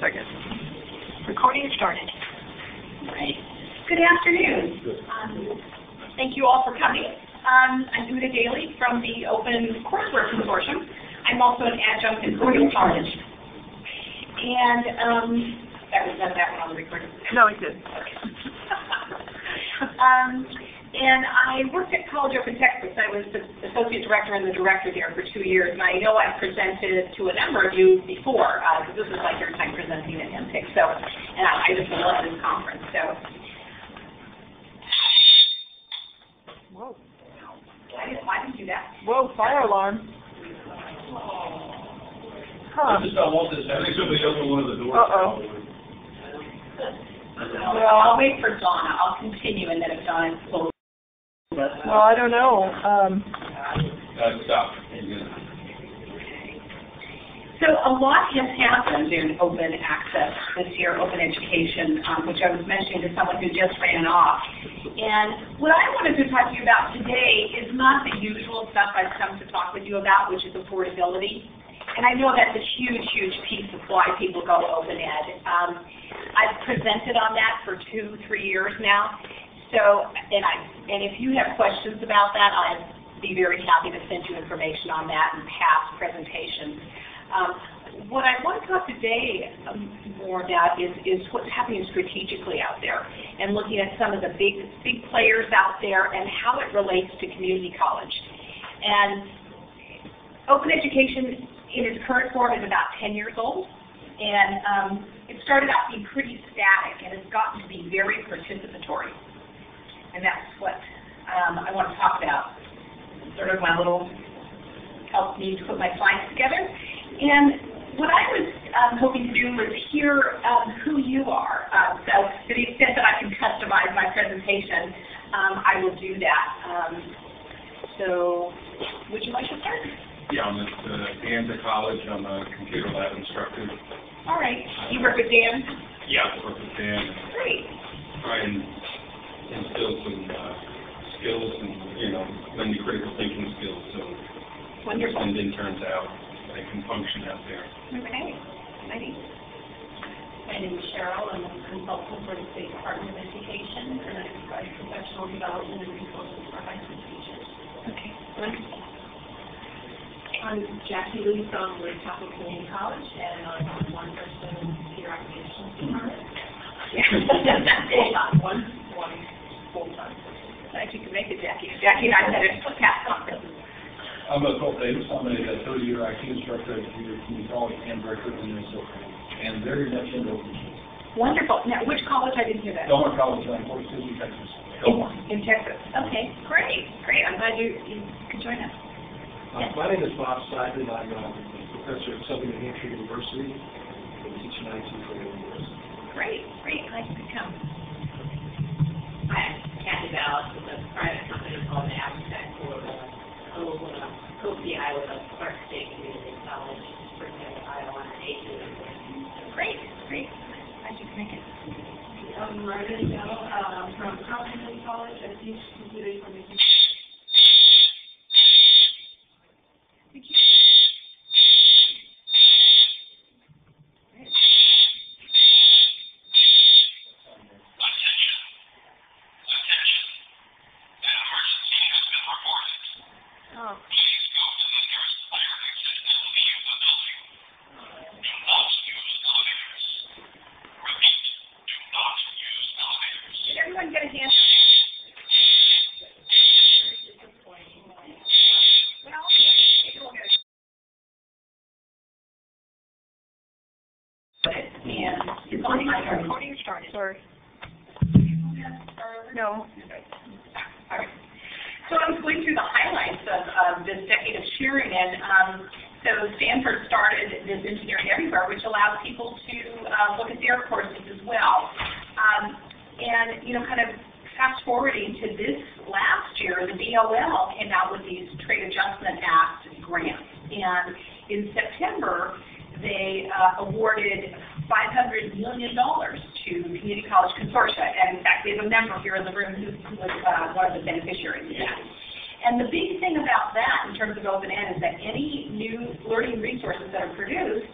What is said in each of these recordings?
Second. Recording started. Right. Good afternoon. Thank you all for coming. I'm Uda Daly from the Open Courseware Consortium. I'm also an adjunct in Cornell College. And that one on the recording. No, it didn't. Okay. And I worked at College Open Texas. I was the associate director and the director there for 2 years. And I know I've presented to a number of you before, because this is like your time presenting at MPIC. So, and I just love this conference. So. Whoa. Why did you do that? Whoa, fire alarm. I just don't want this. I think somebody opened one of the doors. Uh-oh. Well, I'll wait for Donna. I'll continue, and then if Donna closes. Well, I don't know. Stop. So a lot has happened in open access this year, open education, which I was mentioning to someone who just ran off. And what I wanted to talk to you about today is not the usual stuff I've come to talk with you about, which is affordability. And I know that's a huge, huge piece of why people go open ed. I've presented on that for 2-3 years now. So, and if you have questions about that, I'd be very happy to send you information on that and past presentations. What I want to talk today more about is what's happening strategically out there and looking at some of the big players out there and how it relates to community college. And open education in its current form is about 10 years old. And it started out being pretty static and it's gotten to be very participatory. And that's what I want to talk about. Sort of my little help me to put my slides together. And what I was hoping to do was hear who you are. So to the extent that I can customize my presentation, I will do that. So would you like to start? Yeah, I'm at Stanford College. I'm a computer lab instructor. All right. You work with Dan? Yeah, I work with Dan. Great. Try and instill some skills and, lend me critical thinking skills so Wonderful. Send interns out, they can function out there. Okay. Exciting. My name is Cheryl. I'm a consultant for the State Department of Education, and I provide professional development and resources for high school teachers. Okay. Wonderful. I'm Jackie Lee from Lake Chapel Community College, and I'm on one-person peer applications department. Yeah. One full-time. Glad you could make it, Jackie. Jackie and I had a past conference. I'm Colt Davis. I'm a 30-year IT instructor at Community College and director in Minnesota, and very much into open schools. Wonderful. Now, which college? I didn't hear that. Delmar College in Fort City, Texas. In Texas. Okay, great. I'm glad you could join us. My name is Bob Seidman. I'm a professor at Southern New Hampshire University. I've been teaching IT for 8 years. Great. Glad you could come. Hi, I'm Kathy Ballas with a private company called Abstract for Kofi, Iowa, Clark State Community College, Springfield, Iowa, and Great. Glad you could make it. I'm Margaret Bell from Community College. I teach computer information. Thank you. Oh. Did everyone get a hand? Well, take a look at it. And it's on my recording started. Sorry. No. All right. So I was going through the highlights of this decade of sharing, and so Stanford started this Engineering Everywhere, which allows people to look at their courses as well. And, kind of fast forwarding to this last year, the DOL came out with these Trade Adjustment Act grants. And in September, they awarded $500 million to community college consortia. And in fact, we have a member here in the room who was one of the beneficiaries of that. And the big thing about that in terms of open ed is that any new learning resources that are produced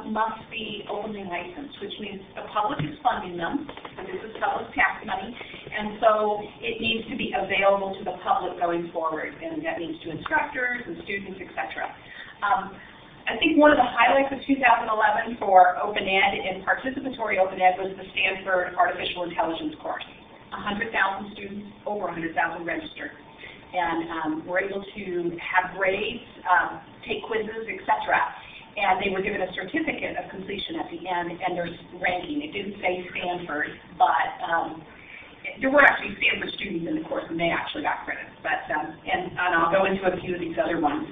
must be openly licensed, which means the public is funding them, so this is public tax money, and so it needs to be available to the public going forward, and that means to instructors and students, etc. I think one of the highlights of 2011 for Open Ed and participatory Open Ed was the Stanford Artificial Intelligence course. 100,000 students, over 100,000 registered. And were able to have grades, take quizzes, etc. And they were given a certificate of completion at the end, and there's ranking. It didn't say Stanford, but there were actually Stanford students in the course, and they actually got credit. But and I'll go into a few of these other ones.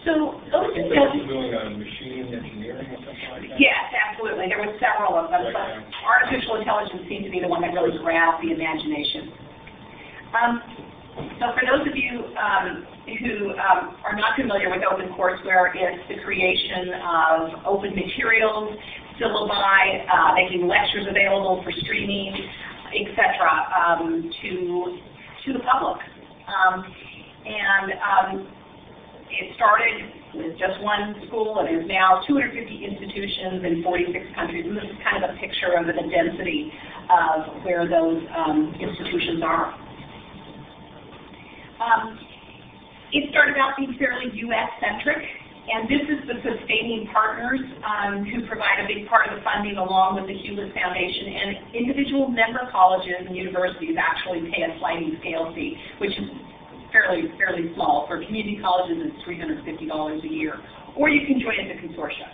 So those Is that doing machine engineering or something like that? Yes, absolutely. There were several of them, but artificial intelligence seemed to be the one that really grabbed the imagination. So for those of you who are not familiar with OpenCourseWare, it's the creation of open materials, syllabi, making lectures available for streaming, etc., to the public. It started with just one school, and is now 250 institutions in 46 countries. And this is kind of a picture of the density of where those institutions are. It started out being fairly U.S.-centric, and this is the sustaining partners who provide a big part of the funding along with the Hewlett Foundation, and individual member colleges and universities actually pay a sliding scale fee, which is fairly small. For community colleges, it's $350 a year, or you can join as a consortium.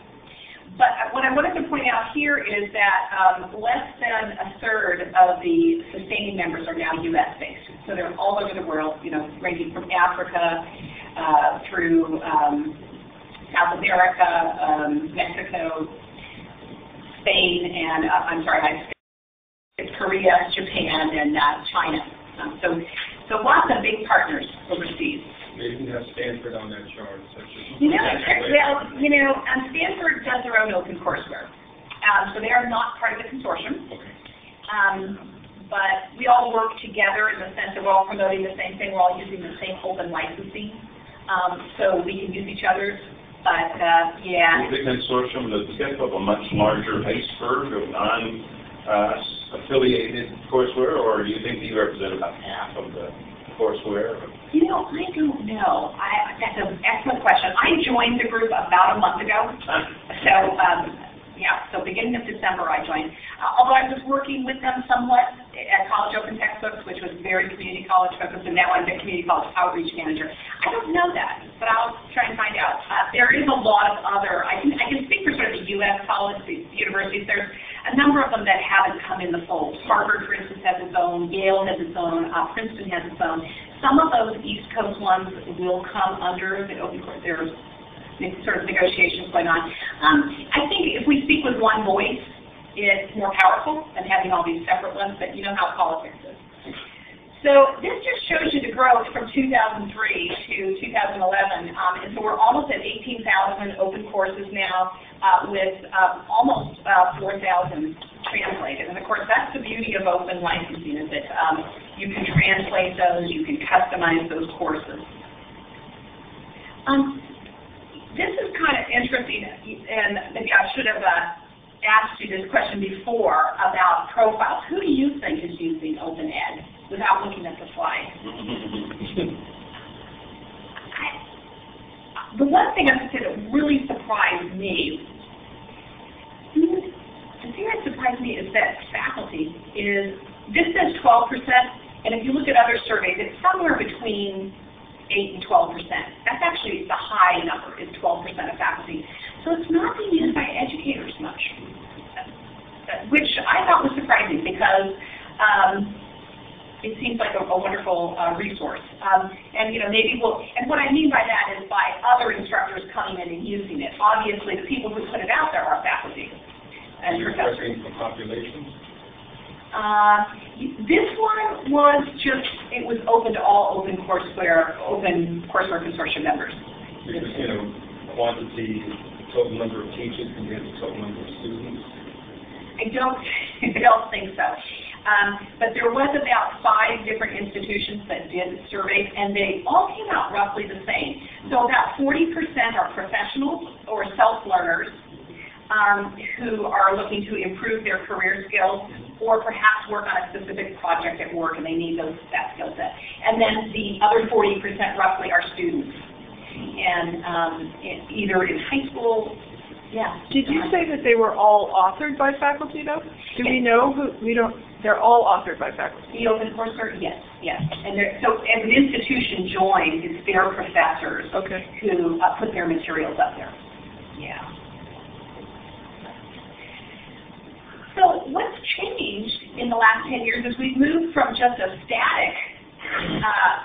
But what I wanted to point out here is that less than a third of the sustaining members are now U.S.-based. So they're all over the world, ranging from Africa through South America, Mexico, Spain, and Korea, Japan, and China. So lots of big partners overseas. They didn't have Stanford on that chart. Stanford does their own OpenCourseWare. So they are not part of the consortium. Okay. But we all work together in the sense that we're all promoting the same thing. We're all using the same open licensing. So we can use each other's. But, yeah. The consortium, does it get up a much larger iceberg of non-affiliated courseware, or do you think you represent about half of the courseware? I don't know. That's an excellent question. I joined the group about a month ago. So beginning of December I joined. Although I was working with them somewhat at College Open Textbooks, which was very community college focused, and now I'm the community college outreach manager. I don't know that, but I'll try and find out. There is a lot of other, I can speak for sort of the U.S. college, the universities. There's a number of them that haven't come in the fold. Harvard, for instance, has its own. Yale has its own. Princeton has its own. Some of those East Coast ones will come under the Open Course. There's sort of negotiations going on. I think if we speak with one voice, it's more powerful than having all these separate ones, but you know how politics is. So this just shows you the growth from 2003 to 2011, and so we're almost at 18,000 open courses now, with almost 4,000 translated. And of course, that's the beauty of open licensing, is that you can translate those, you can customize those courses. This is kind of interesting, and maybe I should have asked you this question before about profiles. Who do you think is using Open Ed without looking at the slide? The one thing I have to say that really surprised me, is that faculty is, this says 12%, and if you look at other surveys, it's somewhere between 8 and 12%. That's actually the high number, is 12% of faculty. So it's not being used by educators much, which I thought was surprising because it seems like a wonderful resource. And maybe and what I mean by that is by other instructors coming in and using it. Obviously, the people who put it out there are faculty and professors. For populations? This one was just, it was open to all OpenCourseWare Consortium members. Quantity, total number of teachers compared to total number of students? I don't think so. But there was about 5 different institutions that did surveys, and they all came out roughly the same. So about 40% are professionals or self-learners. who are looking to improve their career skills or perhaps work on a specific project at work and they need that skill set. And then the other 40% roughly are students. And either in high school, yeah. Did you say that they were all authored by faculty, though? Do we know who? We don't. They're all authored by faculty. The open courseware, yes. And so as an institution joins, it's their professors who put their materials up there. Yeah. So what's changed in the last 10 years is we've moved from just a static,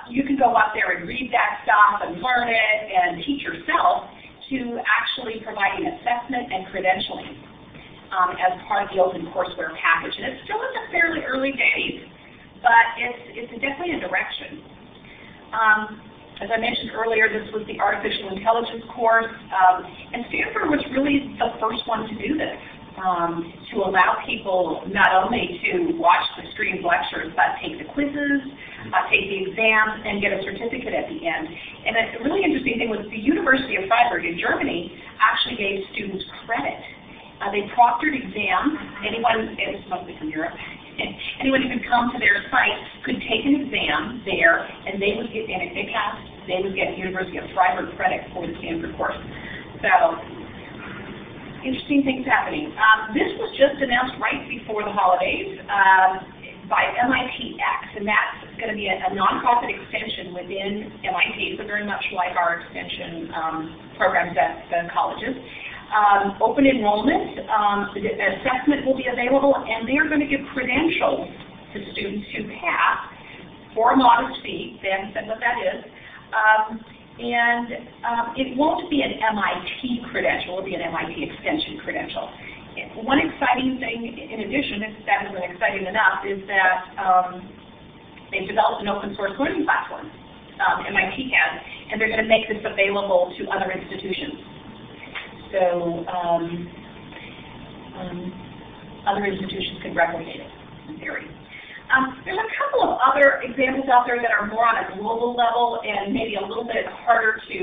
you can go up there and read that stuff and learn it and teach yourself, to actually providing assessment and credentialing as part of the open courseware package. And it's still in the fairly early days, but it's definitely a direction. As I mentioned earlier, this was the artificial intelligence course, and Stanford was really the first one to do this, to allow people not only to watch the streamed lectures, but take the quizzes, take the exams, and get a certificate at the end. And a really interesting thing was the University of Freiburg in Germany actually gave students credit. They proctored exams. Anyone, it's mostly from Europe, anyone who could come to their site could take an exam there, and they would get, and if they passed, they would get University of Freiburg credit for the Stanford course. So, interesting things happening. This was just announced right before the holidays by MITx, and that's going to be a nonprofit extension within MIT, so very much like our extension programs at the colleges. Open enrollment, the assessment will be available, and they are going to give credentials to students who pass for a modest fee. Dan said what that is. It won't be an MIT credential, it will be an MIT extension credential. One exciting thing, in addition, if that isn't exciting enough, is that they've developed an open source learning platform, MIT has, and they're going to make this available to other institutions. So other institutions can replicate it, in theory. There's a couple of other examples out there that are more on a global level and maybe a little bit harder to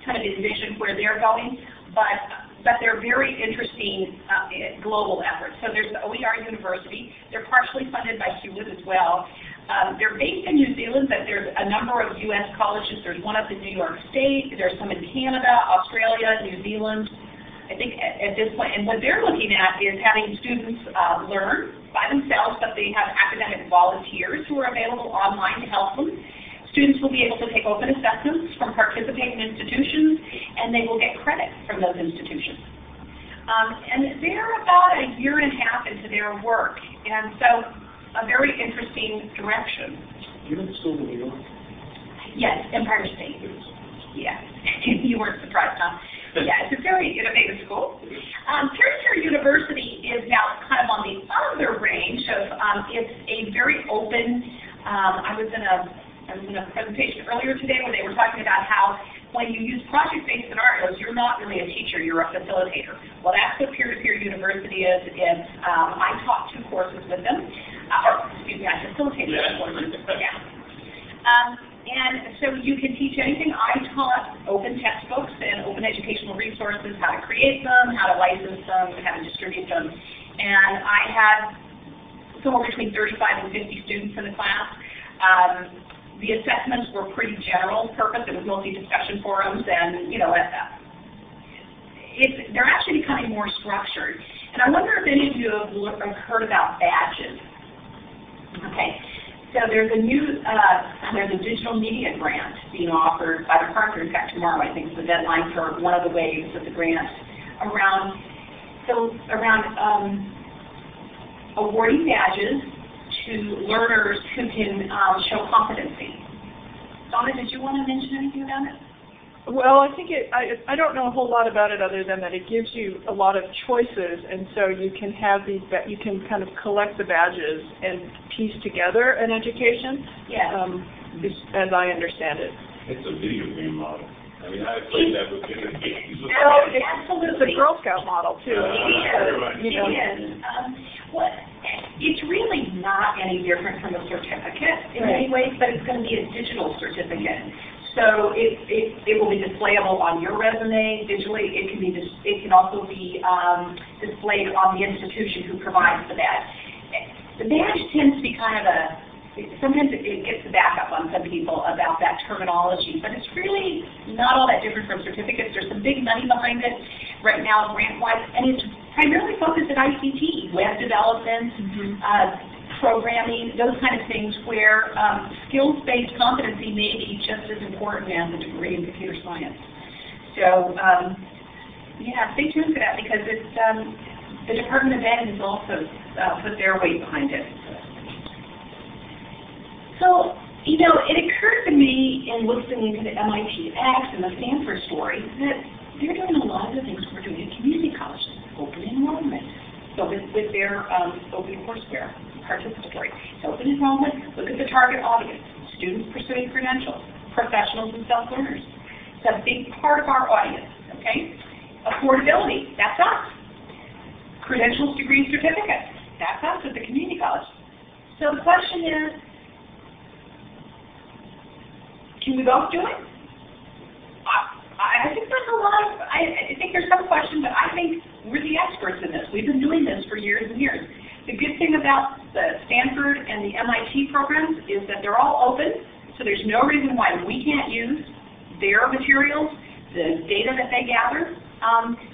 kind of envision where they're going, but they're very interesting global efforts. So there's the OER University. They're partially funded by Hewlett as well. They're based in New Zealand, but there's a number of U.S. colleges. There's one up in New York State. There's some in Canada, Australia, New Zealand, I think at this point. And what they're looking at is having students learn by themselves, but they have academic volunteers who are available online to help them. Students will be able to take open assessments from participating institutions, and they will get credit from those institutions. And they're about a year and a half into their work, and so a very interesting direction. You went to school in New York? Yes, Empire State. Yeah, you weren't surprised, huh? Yeah, it's a very innovative school. Tertiary University is now kind of on the other range of, it's a very open, I was in a presentation earlier today where they were talking about how when you use project-based scenarios, you're not really a teacher, you're a facilitator. Well, that's what peer-to-peer university is. I taught 2 courses with them. I facilitated 2 courses. Yeah. And so you can teach anything. I taught open textbooks and open educational resources, how to create them, how to license them, how to distribute them. And I had somewhere between 35 and 50 students in the class. The assessments were pretty general purpose. It was mostly discussion forums, and they're actually becoming more structured. And I wonder if any of you have heard about badges. Okay, so there's a digital media grant being offered by the Parker. In fact, tomorrow I think is the deadline for one of the waves of the grant around awarding badges to learners who can show competency. Donna, did you want to mention anything about it? Well, I think I don't know a whole lot about it other than that it gives you a lot of choices, and so you can have these, you can kind of collect the badges and piece together an education. Yeah. As I understand it. It's a video game model. I mean, I played that with video games. Well, absolutely. It's a Girl Scout model too. It is. It's really not any different from a certificate in many ways, but it's going to be a digital certificate. So it will be displayable on your resume digitally. It can also be displayed on the institution who provides the badge. The badge tends to be kind of sometimes it gets the back up on some people about that terminology, but it's really not all that different from certificates. There's some big money behind it right now, grant-wise, and it's primarily focused at ICT, web development, programming, those kind of things where skills-based competency may be just as important as a degree in computer science. So, yeah, stay tuned for that because it's, the Department of Ed has also put their weight behind it. So, you know, it occurred to me in listening to the MIT X and the Stanford story that they're doing a lot of the things we're doing at community colleges, open enrollment, so with their open courseware, participatory. So open enrollment, look at the target audience, students pursuing credentials, professionals and self-learners. It's a big part of our audience, okay? Affordability, that's us. Credentials, degrees, certificates, that's us at the community college. So the question is, can we both do it? I think there's a lot of, I think there's some question, but I think we're the experts in this. We've been doing this for years and years. The good thing about the Stanford and the MIT programs is that they're all open, so there's no reason why we can't use their materials, the data that they gather,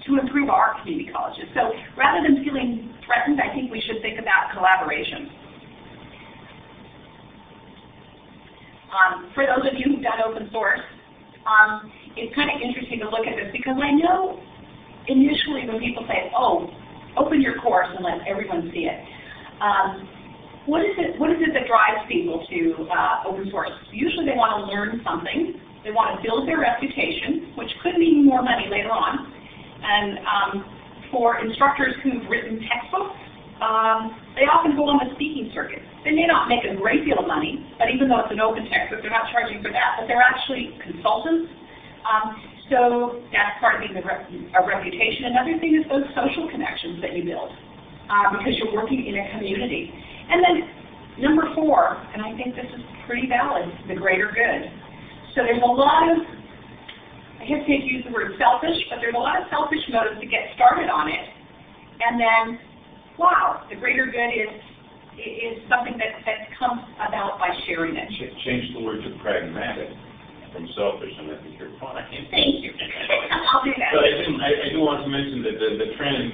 to improve our community colleges. So rather than feeling threatened, I think we should think about collaboration. For those of you who've done open source, it's kind of interesting to look at this because I know initially when people say, oh, open your course and let everyone see it, what is it that drives people to open source? Usually they want to learn something. They want to build their reputation, which could mean more money later on. And for instructors who've written textbooks, they often go on the speaking circuit. They may not make a great deal of money, but even though it's an open textbook, they're not charging for that, but they're actually consultants. So that's part of being a reputation. Another thing is those social connections that you build because you're working in a community. And then number 4, and I think this is pretty valid, the greater good. So there's a lot of, I hesitate to use the word selfish, but there's a lot of selfish motives to get started on it. And then, wow, the greater good is something that comes about by sharing it. Change the word to pragmatic from selfish, and I think you're fine. Thank you. I'll do that. But I do want to mention that the trend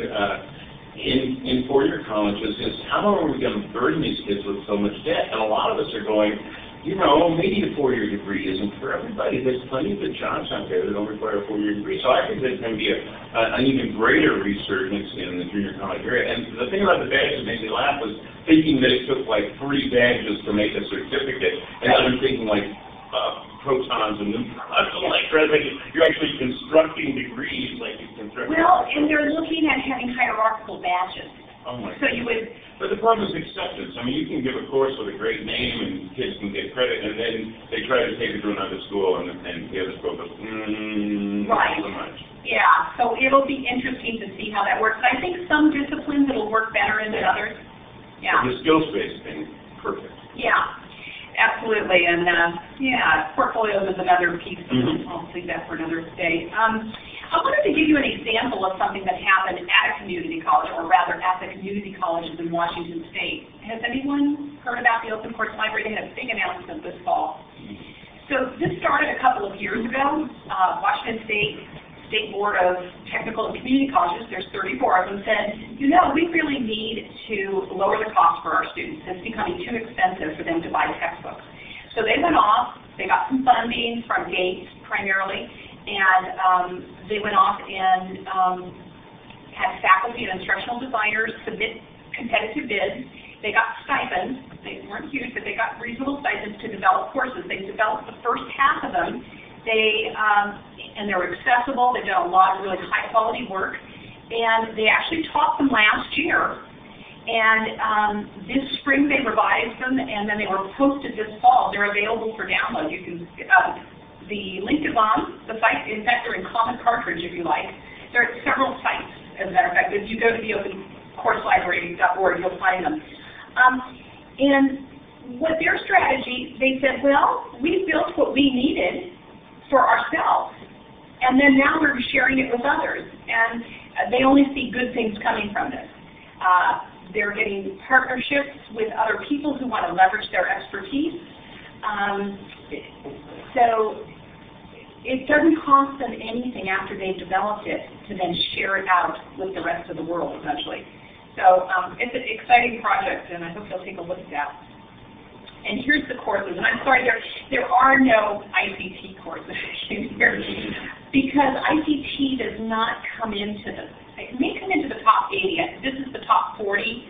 in four-year colleges is how are we going to burden these kids with so much debt? And a lot of us are going, you know, maybe a 4-year degree isn't for everybody. There's plenty of good jobs out there that don't require a 4-year degree. So I think there's going to be an even greater resurgence in the junior college area. And the thing about the badges that made me laugh was thinking that it took like 3 badges to make a certificate. And I'm thinking like protons and neutrons and electrons. You're actually constructing degrees like you construct. Well, and they're looking at having hierarchical badges. Oh my so you would. But the problem is acceptance. I mean, you can give a course with a great name and kids can get credit, and then they try to take it to another school, and the other school goes, right. Not so much. Yeah, so it'll be interesting to see how that works. I think some disciplines it'll work better in than others. Yeah. The skills-based thing, perfect. Yeah, absolutely. And yeah, portfolios is another piece. I'll leave that for another day. I wanted to give you an example of something that happened at a community college, or rather at the community colleges in Washington State. Has anyone heard about the Open Course Library? They had a big announcement this fall. So this started a couple of years ago. Washington State Board of Technical and Community Colleges, there's 34 of them, said, you know, we really need to lower the cost for our students. It's becoming too expensive for them to buy textbooks. So they went off, they got some funding from Gates primarily, and they went off and had faculty and instructional designers submit competitive bids. They got stipends. They weren't huge, but they got reasonable stipends to develop courses. They developed the first half of them. And they were accessible. They've done a lot of really high-quality work. And they actually taught them last year. And this spring they revised them, and then they were posted this fall. They're available for download. You can the link is on the site. In fact, they're in common cartridge if you like. There are several sites, as a matter of fact. If you go to the opencourselibrary.org, you'll find them. And what their strategy, they said, well, we built what we needed, for ourselves. And then now we're sharing it with others, and they only see good things coming from this. They're getting partnerships with other people who want to leverage their expertise. So it doesn't cost them anything after they've developed it to then share it out with the rest of the world, essentially. So it's an exciting project, and I hope you'll take a look at that. And here's the courses. And I'm sorry, there are no ICT courses in here because ICT does not come into it may come into the top 80. This is the top 40.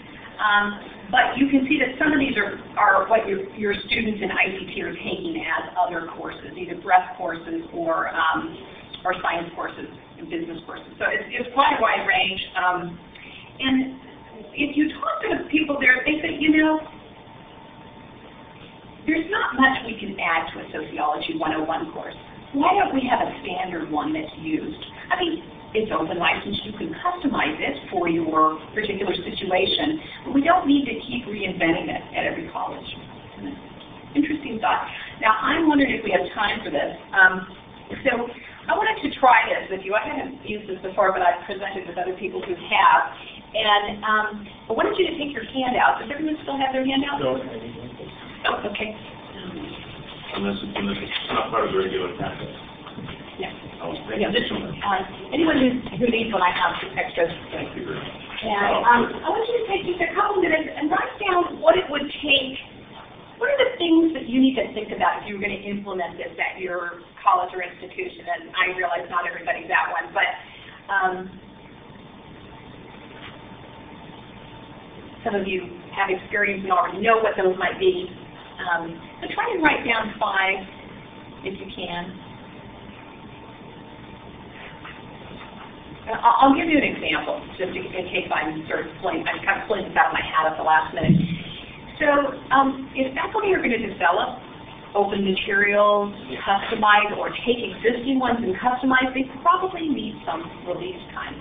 But you can see that some of these are what your students in ICT are taking as other courses, either breadth courses or science courses and business courses. So it's quite a wide range. And if you talk to the people there, they say, you know, there's not much we can add to a Sociology 101 course. Why don't we have a standard one that's used? I mean, it's open license. You can customize it for your particular situation, but we don't need to keep reinventing it at every college. Interesting thought. Now, I'm wondering if we have time for this. So I wanted to try this with you. I haven't used this before, but I've presented with other people who have. And I wanted you to take your handout. Does everyone still have their handout? No. Oh, okay. Unless it's not part of the regular practice. Yeah. Oh, Yeah, this one. Anyone who needs one, I have some extras. thank you very much. And I want you to take just a couple minutes and write down what it would take. What are the things that you need to think about if you were going to implement this at your college or institution? And I realize not everybody's at one, but some of you have experience and already know what those might be. But try and write down 5 if you can. I'll give you an example, just in case I'm kind of pulling this out of my hat at the last minute. So if faculty are going to develop open materials, customize, or take existing ones and customize, they probably need some release time.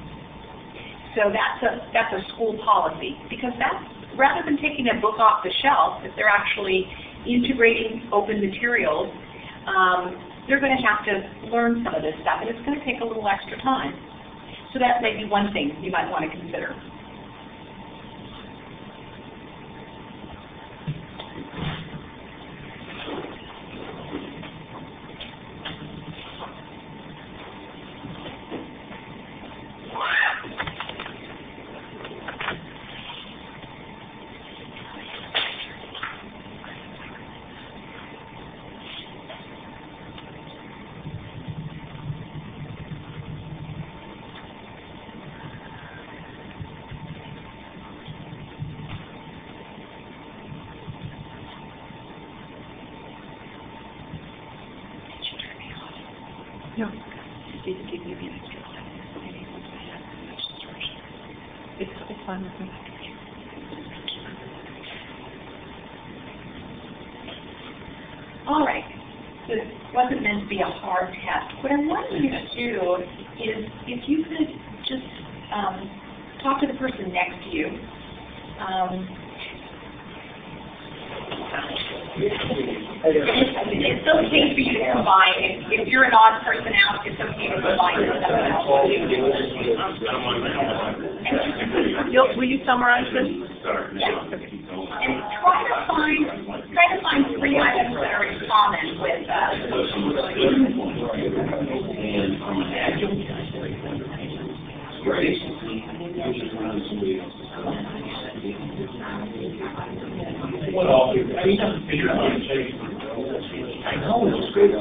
So that's a school policy, because that's, rather than taking a book off the shelf, if they're actually integrating open materials, they're going to have to learn some of this stuff, and it's going to take a little extra time. So that may be one thing you might want to consider. No. It's fine with me. All right. So it wasn't meant to be a hard test. What I want you to do is, if you could just talk to the person next to you. It's okay for you to combine. If you're an odd person out, it's okay to combine with someone else. Will you summarize this? Yes. And try to find 3 items that are in common with Well, anytime you figure out how to change, I know it's great that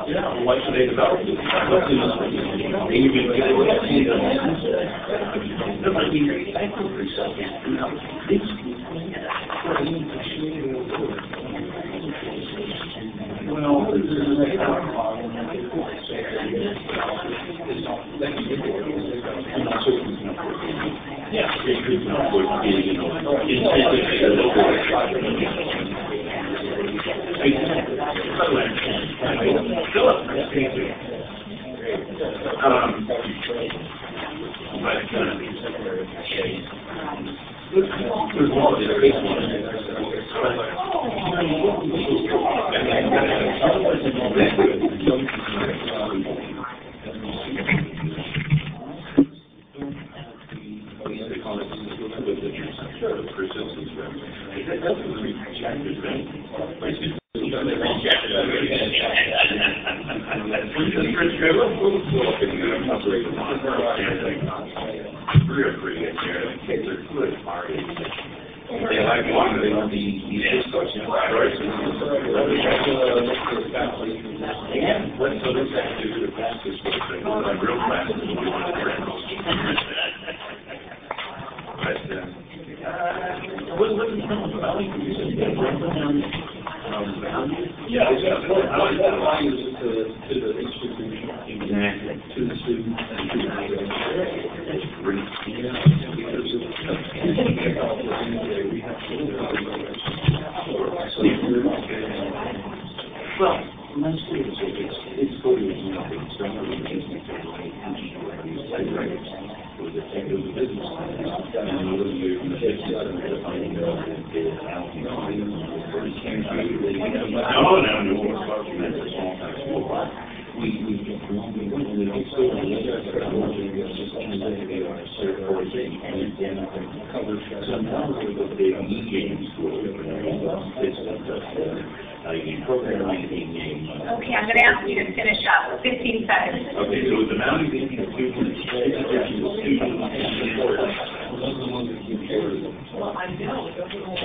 yeah, why should they develop it? There might be thankful for yourself. Well, yeah, with the persistence rate. It doesn't reject the rate. They like one, they want the discussion about races. Yeah, so this actually is the fastest way to like real fast. But what is some of the value? You said you got value. Yeah, exactly. I like that value to the institution, exactly, to the student, and to the that's great. Yeah, because we have well, my students, it's totally nothing. It's not really amazing to like typewriters. It was a business. And it was Okay, I'm going to ask you to finish up. 15 seconds. Okay, so the amount of students.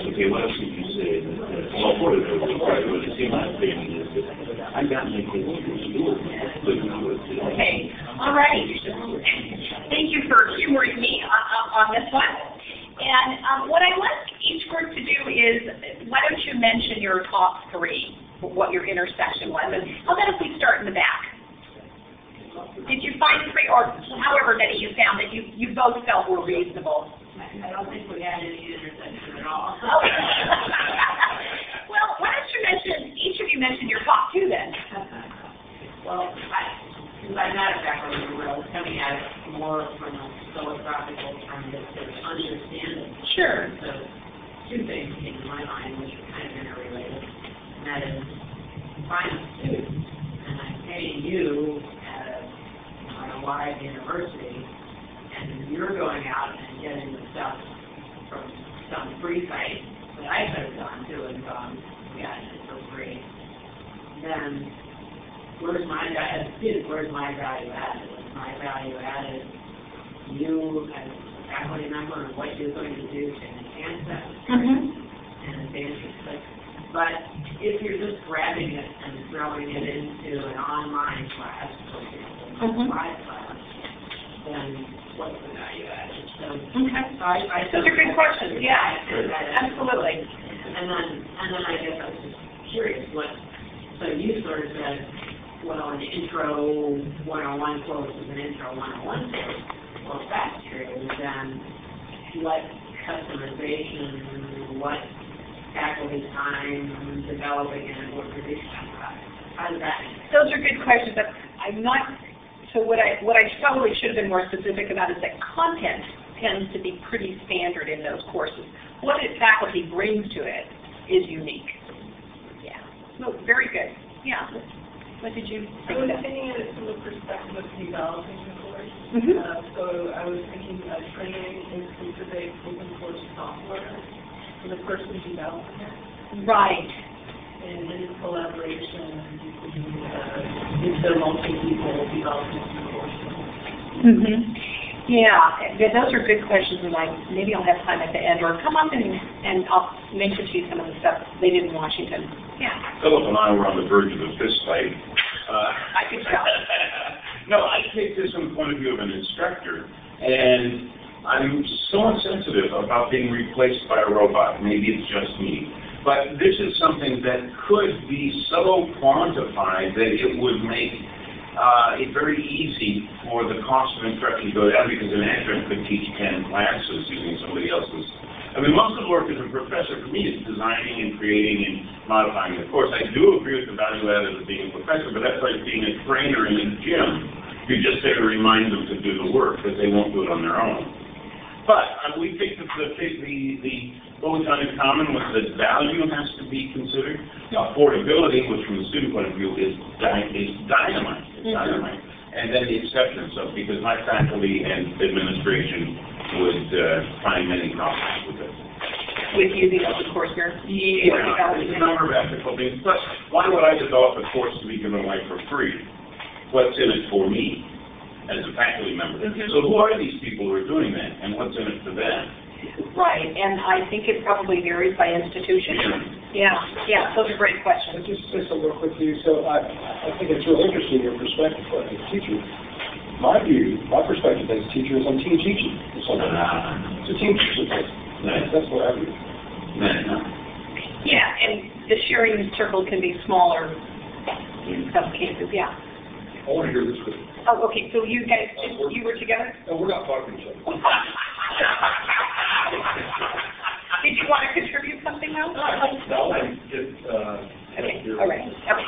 Okay, what else did you say? Well, part of it seemed my opinion is that I got my kids to school. Okay, all right. Thank you for humoring me on this one. And what I'd like each group to do is, why don't you mention your top three, what your intersection was, and how about if we start in the back? Did you find three, or however many you found that you both felt were reasonable? I don't think we had any intersection at all. Well, why don't you mention, each of you mention your top two then? Well, since I'm not a faculty member, I was coming at it more from a philosophical term that to understand it. Sure. So two things came to my mind, which are kind of interrelated, and that is, if I'm a student and I'm paying you at a live university, and you're going out and getting the stuff from some free site that I could have gone to and gone, yeah, it's for free, then where's my value added? My value added you as a faculty member and what you're going to do to enhance that and advance it. But if you're just grabbing it and throwing it into an online class, for example, live class, then what's the value added? So, Those are good questions. Yeah, absolutely. And then I guess I was just curious so you sort of said, well, an intro 101 course is an intro 101 course. Well, if that's true, then what customization, what faculty time developing and what producing? How does that? Those are good questions. But I'm not. So what I probably should have been more specific about is that content tends to be pretty standard in those courses. What faculty brings to it is unique. Yeah. No, very good. Yeah. What did you think? I was thinking of it from the perspective of developing the course. So I was thinking training includes a big open source software for the person developing it. Right. And in collaboration, you can use the multi-people development courses. Yeah, those are good questions, and maybe I'll have time at the end, or come up and I'll mention to you some of the stuff they did in Washington. Yeah. Philip and I were on the verge of a fist fight. I could tell. No, I take this from the point of view of an instructor, and I'm so insensitive about being replaced by a robot. Maybe it's just me. But this is something that could be so quantified that it would make it very easy for the cost of instruction to go down, because an adjunct could teach 10 classes using somebody else's. I mean, most of the work as a professor for me is designing and creating and modifying the course. I do agree with the value added of being a professor, but that's like being a trainer in a gym. You just have to remind them to do the work, because they won't do it on their own. But we think that what we found in common was that value has to be considered. Affordability, which from the student point of view is dynamite. And then the acceptance of, because my faculty and administration would find many problems with it. With using OpenCourseware? It's a number of ethical things. Plus, why would I develop a course to be given away for free? What's in it for me as a faculty member? So who are these people who are doing that, and what's in it for them? Right, and I think it probably varies by institution. Yeah, those are great questions. Just say something real quick to you. So I think it's really interesting, your perspective as a teacher. My perspective as a teacher is I'm team teaching. It's a team teaching. That's what I do. Yeah, and the sharing circle can be smaller in some cases, yeah. I want to hear this quick. Oh, okay, so you guys, you were together? No, we're not talking to each other. Did you want to contribute something else? Okay, all right. Okay.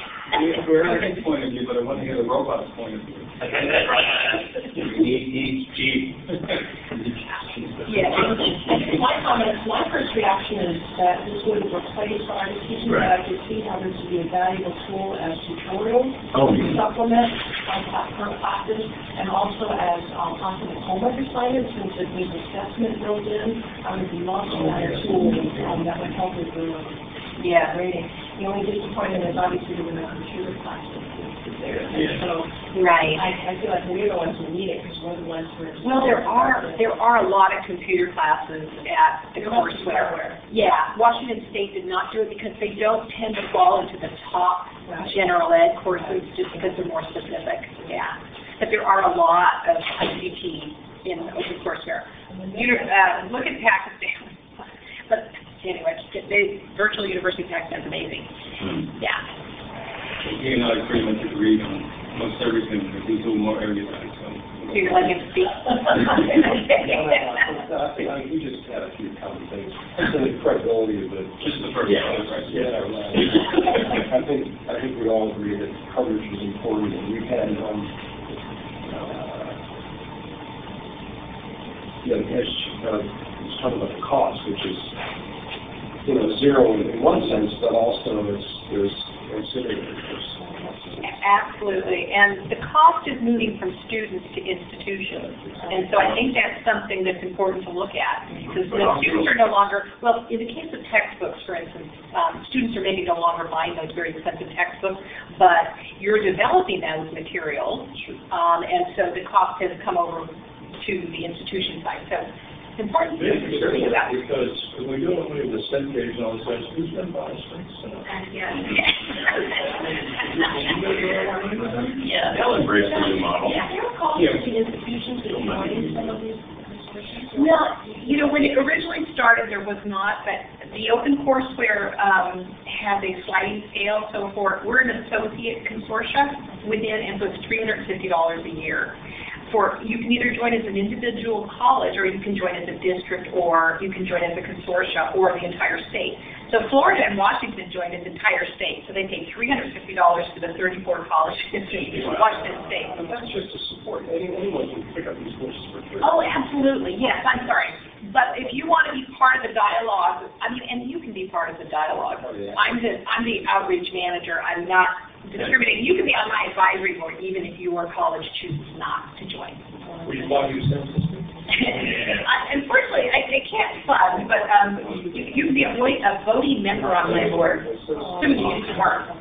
We're not a point of view, but I want to hear the robot's point of view. He's cheap. Yeah. My first reaction is that this would replace our teaching, but I could see how this would be a valuable tool as tutorials, supplement current classes, and also as possible homework assignments, since it was assessment built in. I would love to have a tool that would help with the grading. The only disappointment is obviously there were no computer classes there. And so right. I feel like we're the ones who need it because we're the ones who are... Well, there are a lot of computer classes at the courseware. Yeah, Washington State did not do it because they don't tend to fall into the top general ed courses just because they're more specific. Yeah, but there are a lot of ICT in OpenCourseware. Look at Pakistan. But anyway, virtual university Pakistan is amazing. Yeah. You know, I pretty much agree on most everything. We do more areas. So you're letting him speak? I think we just had a few common things. The credibility of the... Just the first one. Yeah, I think we all agree that coverage is important, and we've had let's talk about the cost, which is zero in one sense, but also there's considered. Absolutely, and the cost is moving from students to institutions, and so I think that's something that's important to look at, because the students are no longer, well, in the case of textbooks, for instance, students are maybe no longer buying those very expensive textbooks, but you're developing those materials, and so the cost has come over to the institution side. So it's important to think about it. Because when we do away with the cent page and all this, who's going to buy things? Yeah. They'll embrace the new model. Well, when it originally started, there was not, but the OpenCourseware has a sliding scale. So we're an associate consortia within, and so it's $350 a year. You can either join as an individual college, or you can join as a district, or you can join as a consortia, or the entire state. So Florida and Washington joined as entire state, so they pay $350 for the 34 colleges in Washington State. And that's just to support. Anyone can pick up these courses for free. Oh, absolutely. Yes, I'm sorry. But if you want to be part of the dialogue, and you can be part of the dialogue. I'm the outreach manager. I'm not distributing. You can be on my advisory board even if your college chooses not to join. Will you log your census? Unfortunately, I can't fund, but you can be a voting member on my board. Assuming you used to work.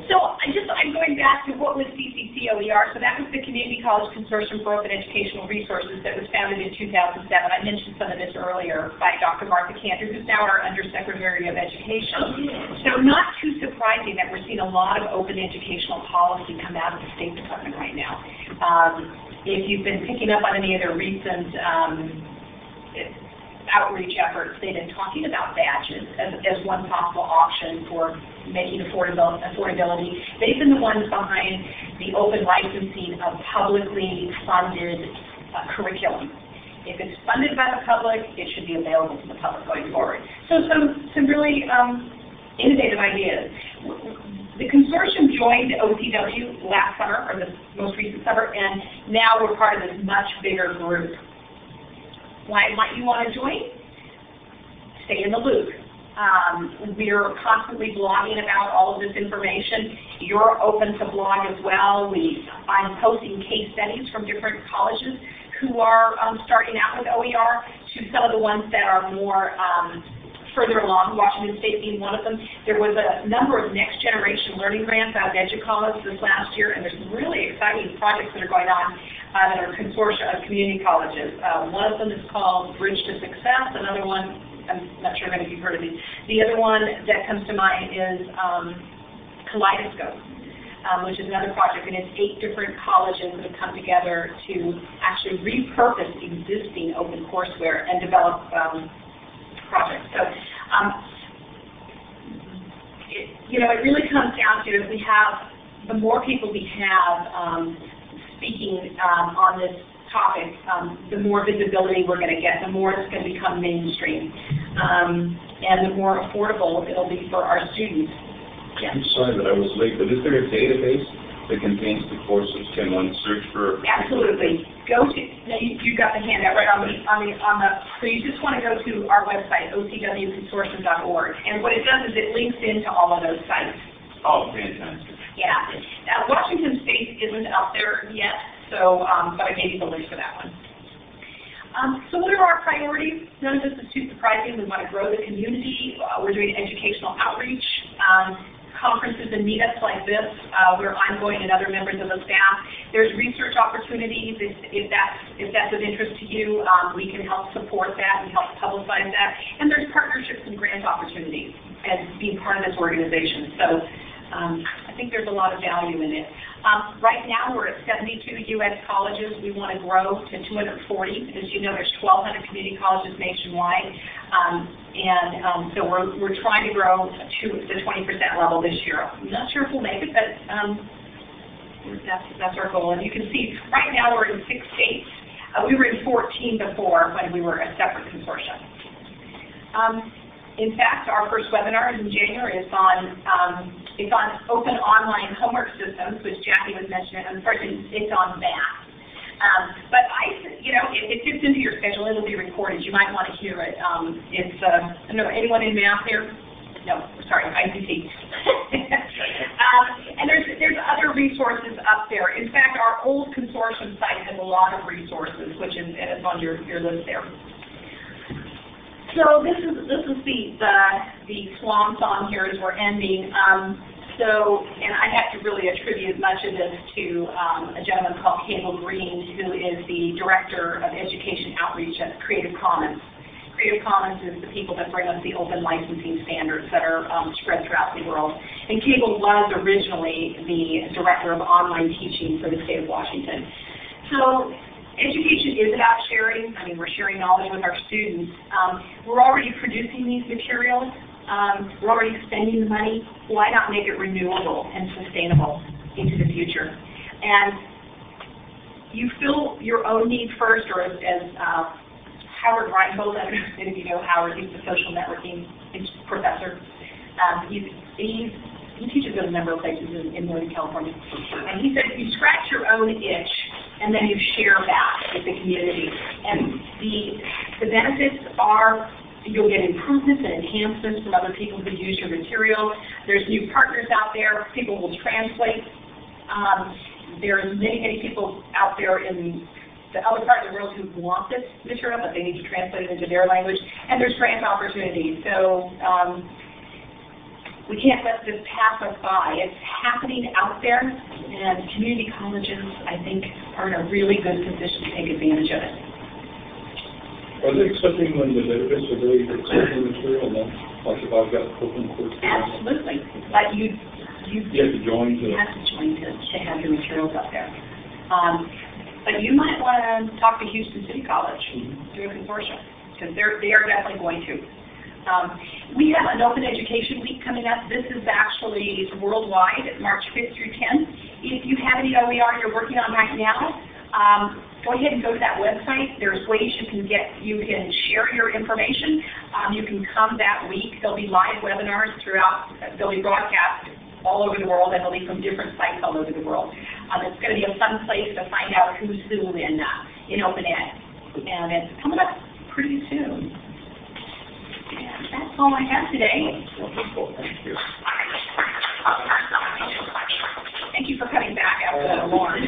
So I'm going back to what was CCCOER. So that was the Community College Consortium for Open Educational Resources that was founded in 2007. I mentioned some of this earlier by Dr. Martha Cantor, who's now our Undersecretary of Education. So not too surprising that we're seeing a lot of open educational policy come out of the State Department right now. If you've been picking up on any of their recent outreach efforts, they've been talking about badges as one possible option for making affordability. They've been the ones behind the open licensing of publicly funded curriculum. If it's funded by the public, it should be available to the public going forward. So some really innovative ideas. The consortium joined OCW last summer, or the most recent summer, and now we're part of this much bigger group. Why might you want to join? Stay in the loop. We're constantly blogging about all of this information. You're open to blog as well. I'm posting case studies from different colleges who are starting out with OER to some of the ones that are more further along, Washington State being one of them. There was a number of next generation learning grants out of EduCollege this last year, and there's some really exciting projects that are going on that are consortia of community colleges. One of them is called Bridge to Success. Another one, I'm not sure if you've heard of these. The other one that comes to mind is Kaleidoscope, which is another project, and it's 8 different colleges that have come together to actually repurpose existing open courseware and develop projects. So, it really comes down to if we have, the more people we have speaking on this topic, the more visibility we're going to get, the more it's going to become mainstream, and the more affordable it'll be for our students. Yeah. I'm sorry that I was late, but is there a database that contains the courses? Can one search for? Absolutely. Go to, you got the handout right on the, so you just want to go to our website, ocwconsortium.org, and what it does is it links into all of those sites. Oh, fantastic. Yeah. Now, Washington State isn't up there yet, so, but I gave you the link for that one. So what are our priorities? None of this is too surprising. We want to grow the community. We're doing educational outreach. Conferences and meetups like this, where I'm going and other members of the staff. There's research opportunities. If that's of interest to you, we can help support that and help publicize that. And there's partnerships and grant opportunities as being part of this organization. So I think there's a lot of value in it. Right now we're at 72 U.S. colleges. We want to grow to 240. As you know, there's 1,200 community colleges nationwide. So we're trying to grow to the 20% level this year. I'm not sure if we'll make it, but that's our goal. And you can see right now we're in 6 states. We were in 14 before when we were a separate consortium. In fact, our first webinar is in January. It's on open online homework systems, which Jackie was mentioning. Unfortunately, it's on math. But if it fits into your schedule, it'll be recorded. You might want to hear it. It's I don't know, anyone in math here? No, sorry, ICT. And there's other resources up there. In fact, our old consortium site has a lot of resources, which is on your list there. So this is the swan song here as we're ending. And I have to really attribute much of this to a gentleman called Cable Green, who is the Director of Education Outreach at Creative Commons. Creative Commons is the people that bring us the open licensing standards that are spread throughout the world. And Cable was originally the Director of Online Teaching for the state of Washington. So education is about sharing. I mean, we're sharing knowledge with our students. We're already producing these materials. We're already spending the money. Why not make it renewable and sustainable into the future? And you fill your own need first, or as Howard Reinhold, I don't know if you know Howard, he's the social networking professor. He teaches at a number of places in Northern California. And he said, you scratch your own itch, and then you share back with the community. And the benefits are you'll get improvements and enhancements from other people who use your material. There's new partners out there. People will translate. There's many people out there in the other part of the world who want this material, but they need to translate it into their language. And there's grant opportunities. So we can't let this pass us by. It's happening out there, and community colleges, I think, are in a really good position to take advantage of it. Are they accepting when the database are really accepting material then? Like if I've got open course? Absolutely. Like you have to join to have your materials up there. But you might want to talk to Houston City College through a consortium, because they are definitely going to. We have an Open Education Week coming up. This is actually worldwide, March 5th through 10th. If you have any OER you're working on right now, go ahead and go to that website. There's ways you can share your information. You can come that week. There'll be live webinars throughout. They'll be broadcast all over the world, and they'll be from different sites all over the world. It's going to be a fun place to find out who's who in open ed. And it's coming up pretty soon. And that's all I have today. Wonderful. Thank you. Thank you for coming back after that alarm.